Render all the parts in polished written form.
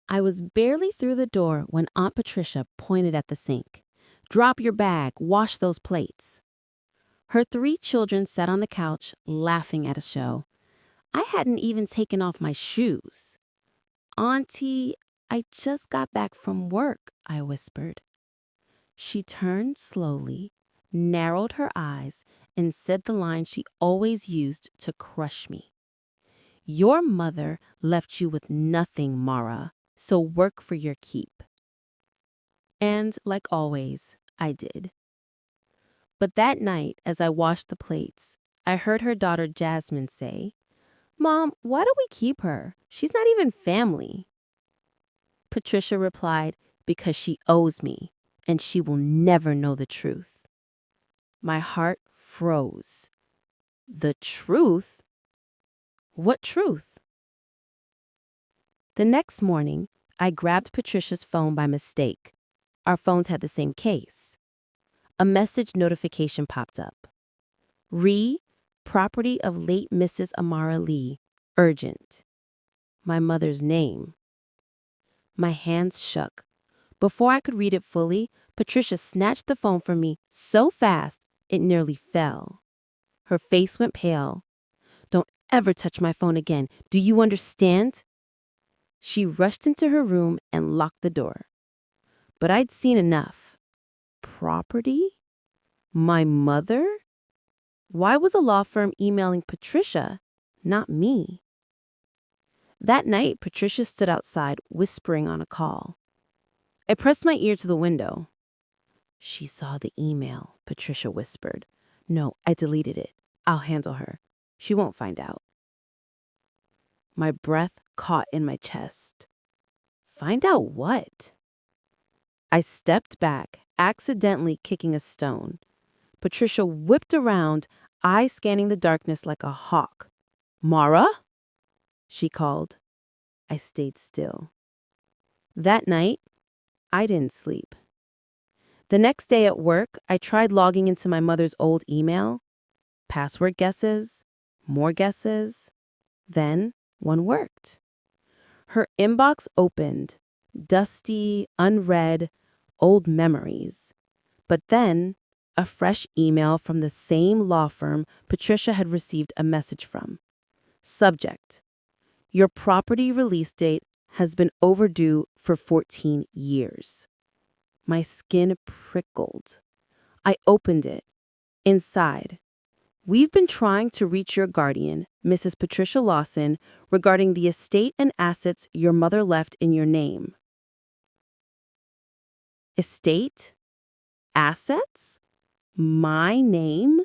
I was barely through the door when Aunt Patricia pointed at the sink. "Drop your bag, wash those plates." Her 3 children sat on the couch, laughing at a show. I hadn't even taken off my shoes. "Auntie, I just got back from work," I whispered. She turned slowly, narrowed her eyes, and said the line she always used to crush me. "Your mother left you with nothing, Mara, so work for your keep." And, like always, I did. But that night, as I washed the plates, I heard her daughter Jasmine say, "Mom, why do we keep her? She's not even family." Patricia replied, "Because she owes me, and she will never know the truth." My heart froze. The truth? What truth? The next morning, I grabbed Patricia's phone by mistake. Our phones had the same case. A message notification popped up. Property of late Mrs. Amara Lee, urgent. My mother's name. My hands shook. Before I could read it fully, Patricia snatched the phone from me so fast it nearly fell. Her face went pale. "Don't ever touch my phone again. Do you understand?" She rushed into her room and locked the door. But I'd seen enough. Property? My mother? Why was a law firm emailing Patricia, not me? That night, Patricia stood outside, whispering on a call. I pressed my ear to the window. "She saw the email," Patricia whispered. "No, I deleted it. I'll handle her. She won't find out." My breath caught in my chest. Find out what? I stepped back, accidentally kicking a stone. Patricia whipped around, eyes scanning the darkness like a hawk. "Mara?" she called. I stayed still. That night, I didn't sleep. The next day at work, I tried logging into my mother's old email. Password guesses, more guesses. Then one worked. Her inbox opened, dusty, unread, old memories. But then, a fresh email from the same law firm Patricia had received a message from. Subject: Your property release date has been overdue for 14 years. My skin prickled. I opened it. Inside: We've been trying to reach your guardian, Mrs. Patricia Lawson, regarding the estate and assets your mother left in your name. Estate? Assets? My name?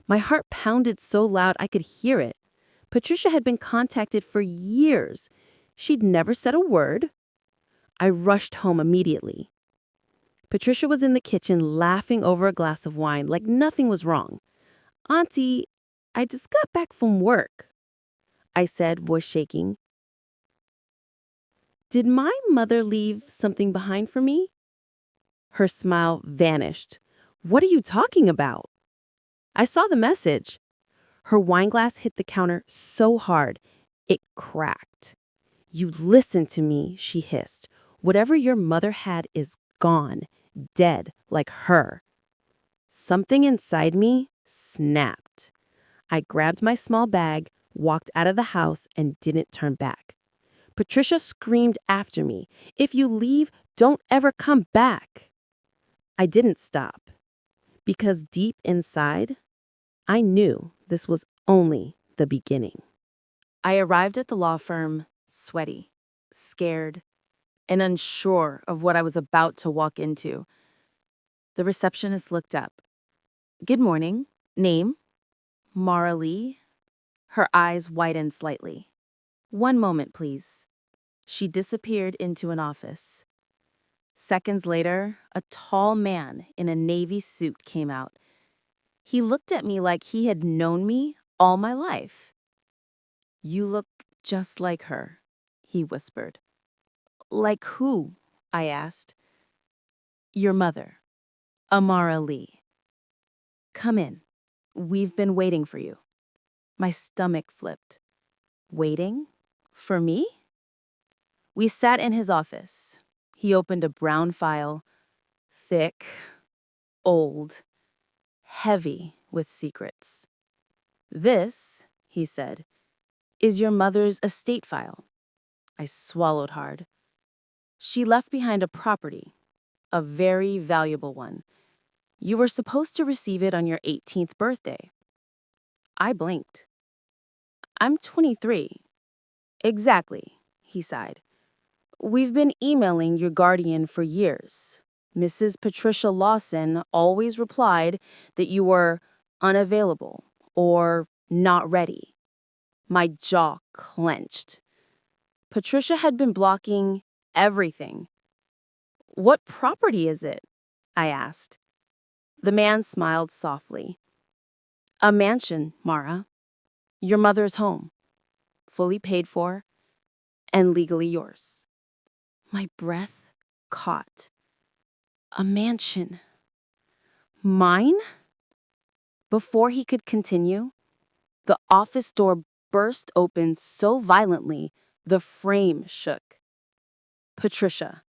My heart pounded so loud I could hear it. Patricia had been contacted for years. She'd never said a word. I rushed home immediately. Patricia was in the kitchen laughing over a glass of wine like nothing was wrong. "Auntie, I just got back from work," I said, voice shaking. "Did my mother leave something behind for me?" Her smile vanished. "What are you talking about?" "I saw the message." Her wineglass hit the counter so hard, it cracked. "You listen to me," she hissed. "Whatever your mother had is gone, dead like her." Something inside me snapped. I grabbed my small bag, walked out of the house, and didn't turn back. Patricia screamed after me, "If you leave, don't ever come back." I didn't stop, because deep inside, I knew this was only the beginning. I arrived at the law firm sweaty, scared, and unsure of what I was about to walk into. The receptionist looked up. "Good morning. Name?" "Mara Lee." Her eyes widened slightly. "One moment, please." She disappeared into an office. Seconds later, a tall man in a navy suit came out. He looked at me like he had known me all my life. "You look just like her," he whispered. "Like who?" I asked. "Your mother, Amara Lee. Come in. We've been waiting for you." My stomach flipped. Waiting? For me? We sat in his office. He opened a brown file, thick, old, heavy with secrets. "This," he said, "is your mother's estate file." I swallowed hard. "She left behind a property, a very valuable one. You were supposed to receive it on your 18th birthday." I blinked. "I'm 23. "Exactly," he sighed. "We've been emailing your guardian for years. Mrs. Patricia Lawson always replied that you were unavailable or not ready." My jaw clenched. Patricia had been blocking everything. "What property is it?" I asked. The man smiled softly. "A mansion, Mara. Your mother's home. Fully paid for and legally yours." My breath caught. A mansion. Mine? Before he could continue, the office door burst open so violently the frame shook. Patricia.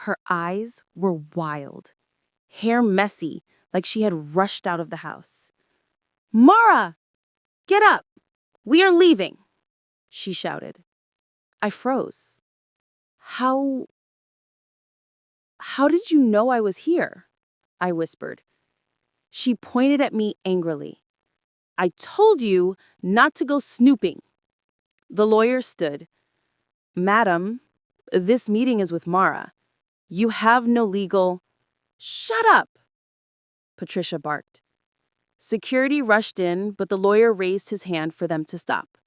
Her eyes were wild, hair messy like she had rushed out of the house. "Mara! Get up! We are leaving!" she shouted. I froze. How did you know I was here?" I whispered. She pointed at me angrily. "I told you not to go snooping." The lawyer stood. "Madam, this meeting is with Mara. You have no legal—" "Shut up!" Patricia barked. Security rushed in, but the lawyer raised his hand for them to stop.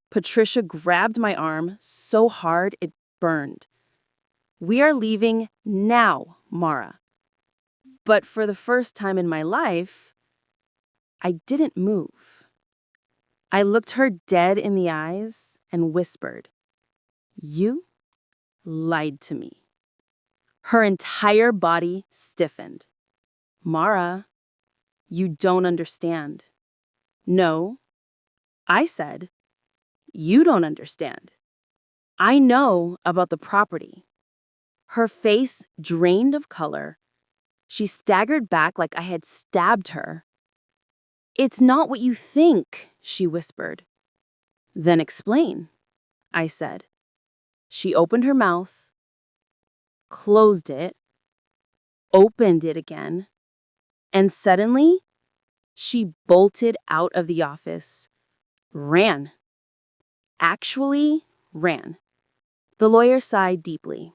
Patricia grabbed my arm so hard it burned. "We are leaving now, Mara." But for the first time in my life, I didn't move. I looked her dead in the eyes and whispered, "You lied to me." Her entire body stiffened. "Mara, you don't understand." "No," I said, "you don't understand. I know about the property." Her face drained of color. She staggered back like I had stabbed her. "It's not what you think," she whispered. "Then explain," I said. She opened her mouth, closed it, opened it again, and suddenly she bolted out of the office, ran. Actually ran. The lawyer sighed deeply.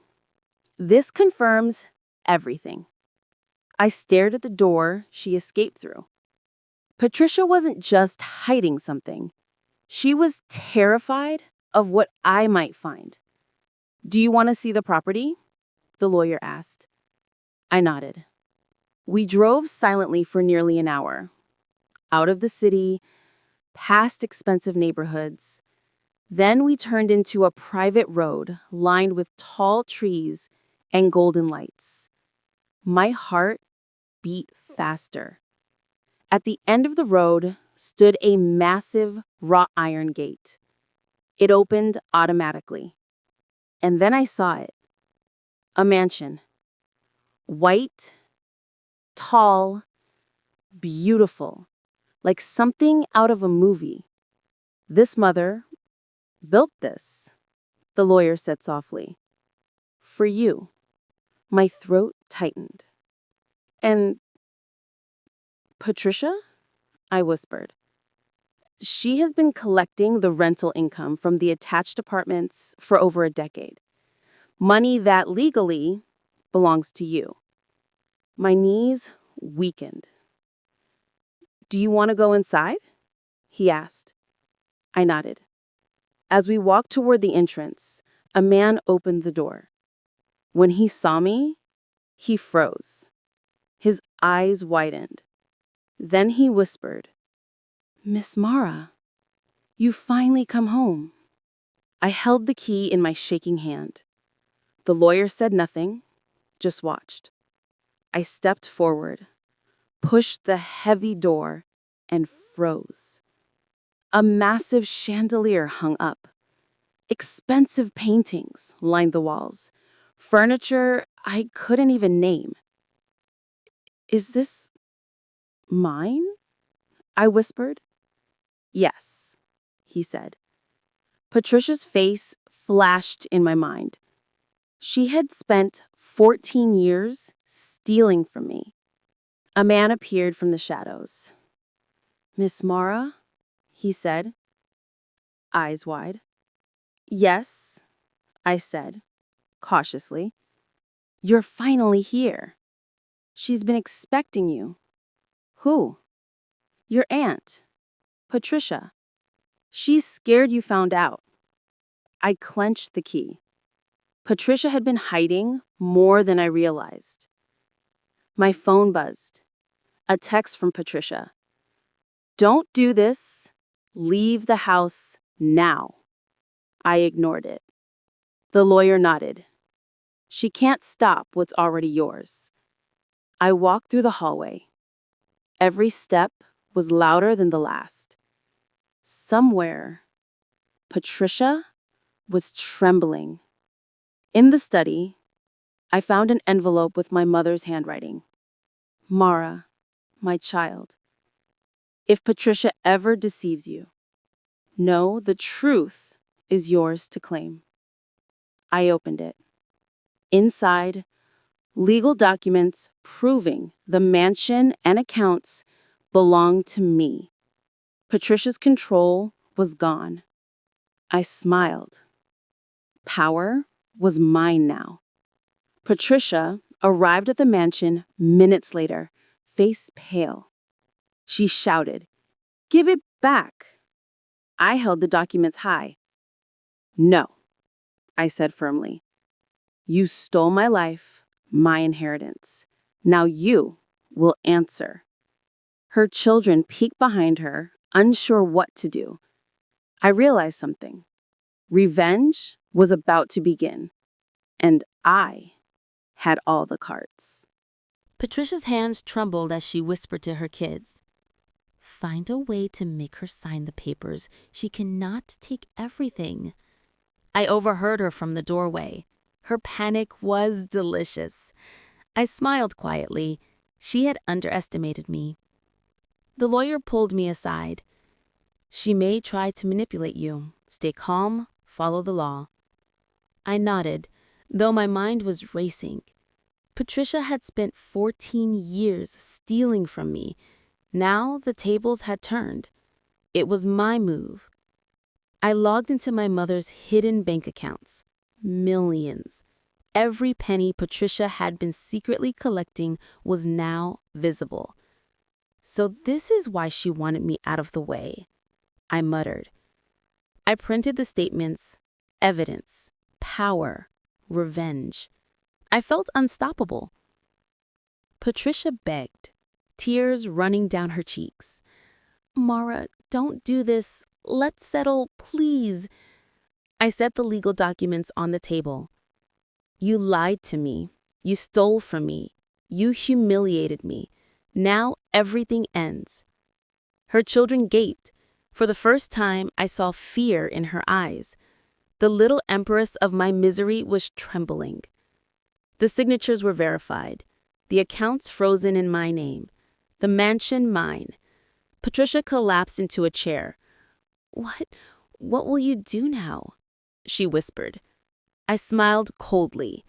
"This confirms everything." I stared at the door she escaped through. Patricia wasn't just hiding something. She was terrified of what I might find. "Do you want to see the property?" the lawyer asked. I nodded. We drove silently for nearly an hour. Out of the city, past expensive neighborhoods. Then we turned into a private road lined with tall trees and golden lights. My heart beat faster. At the end of the road stood a massive wrought iron gate. It opened automatically. And then I saw it. A mansion. White, tall, beautiful, like something out of a movie. "This mother built this," the lawyer said softly. "For you." My throat tightened. "And Patricia?" I whispered. "She has been collecting the rental income from the attached apartments for over a decade. Money that legally belongs to you." My knees weakened. "Do you want to go inside?" he asked. I nodded. As we walked toward the entrance, a man opened the door. When he saw me, he froze. His eyes widened. Then he whispered, "Miss Mara, you've finally come home." I held the key in my shaking hand. The lawyer said nothing, just watched. I stepped forward, pushed the heavy door, and froze. A massive chandelier hung up. Expensive paintings lined the walls. Furniture I couldn't even name. Is this mine? I whispered. Yes, he said. Patricia's face flashed in my mind. She had spent 14 years stealing from me. A man appeared from the shadows. Miss Mara, he said, eyes wide. Yes, I said, cautiously. You're finally here. She's been expecting you. Who? Your aunt, Patricia. She's scared you found out. I clenched the key. Patricia had been hiding more than I realized. My phone buzzed. A text from Patricia. Don't do this. Leave the house now. I ignored it. The lawyer nodded. She can't stop what's already yours. I walked through the hallway. Every step was louder than the last. Somewhere, Patricia was trembling. In the study, I found an envelope with my mother's handwriting. Mara, my child, if Patricia ever deceives you, know the truth is yours to claim. I opened it. Inside, legal documents proving the mansion and accounts belonged to me. Patricia's control was gone. I smiled. Power was mine now. Patricia arrived at the mansion minutes later, face pale. She shouted, "Give it back!" I held the documents high. "No," I said firmly. "You stole my life, my inheritance. Now you will answer." Her children peeked behind her, unsure what to do. I realized something. Revenge was about to begin, and I had all the cards. Patricia's hands trembled as she whispered to her kids, "Find a way to make her sign the papers. She cannot take everything." I overheard her from the doorway. Her panic was delicious. I smiled quietly. She had underestimated me. The lawyer pulled me aside. "She may try to manipulate you. Stay calm, follow the law." I nodded, though my mind was racing. Patricia had spent 14 years stealing from me. Now the tables had turned. It was my move. I logged into my mother's hidden bank accounts. Millions. Every penny Patricia had been secretly collecting was now visible. So this is why she wanted me out of the way, I muttered. I printed the statements, evidence, power, revenge. I felt unstoppable. Patricia begged, tears running down her cheeks. "Mara, don't do this. Let's settle, please." I set the legal documents on the table. "You lied to me. You stole from me. You humiliated me. Now everything ends." Her children gaped. For the first time, I saw fear in her eyes. The little empress of my misery was trembling. The signatures were verified. The accounts frozen in my name. The mansion mine. Patricia collapsed into a chair. What will you do now?" she whispered. I smiled coldly.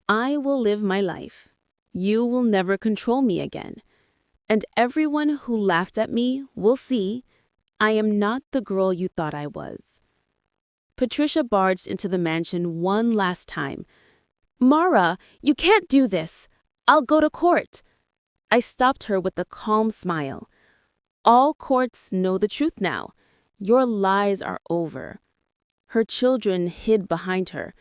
"I will live my life. You will never control me again. And everyone who laughed at me will see I am not the girl you thought I was." Patricia barged into the mansion one last time. "Mara, you can't do this. I'll go to court." I stopped her with a calm smile. "All courts know the truth now. Your lies are over." Her children hid behind her.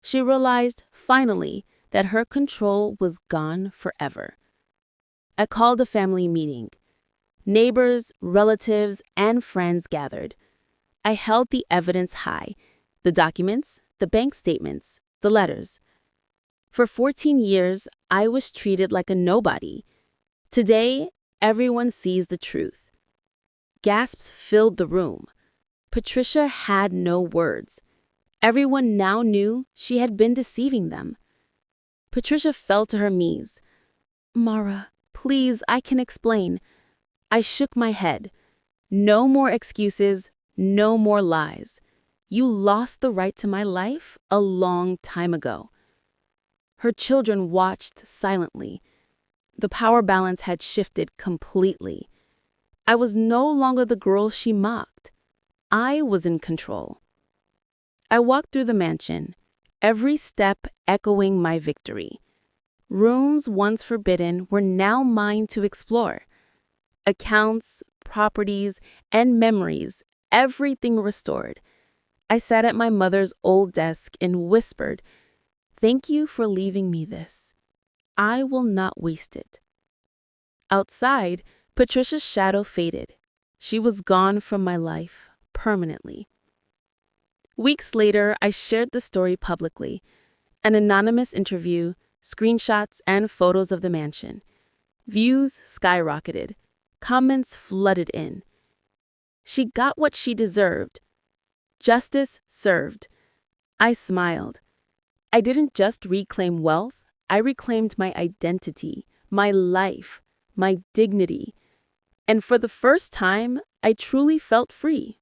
She realized, finally, that her control was gone forever. I called a family meeting. Neighbors, relatives, and friends gathered. I held the evidence high, the documents, the bank statements, the letters. For 14 years, I was treated like a nobody. Today, everyone sees the truth. Gasps filled the room. Patricia had no words. Everyone now knew she had been deceiving them. Patricia fell to her knees. "Mara, please, I can explain." I shook my head. "No more excuses, no more lies. You lost the right to my life a long time ago." Her children watched silently. The power balance had shifted completely. I was no longer the girl she mocked. I was in control. I walked through the mansion, every step echoing my victory. Rooms once forbidden were now mine to explore. Accounts, properties, and memories, everything restored. I sat at my mother's old desk and whispered, "Thank you for leaving me this. I will not waste it." Outside, Patricia's shadow faded. She was gone from my life, permanently. Weeks later, I shared the story publicly. An anonymous interview, screenshots, and photos of the mansion. Views skyrocketed. Comments flooded in. She got what she deserved. Justice served. I smiled. I didn't just reclaim wealth, I reclaimed my identity, my life, my dignity. And for the first time, I truly felt free.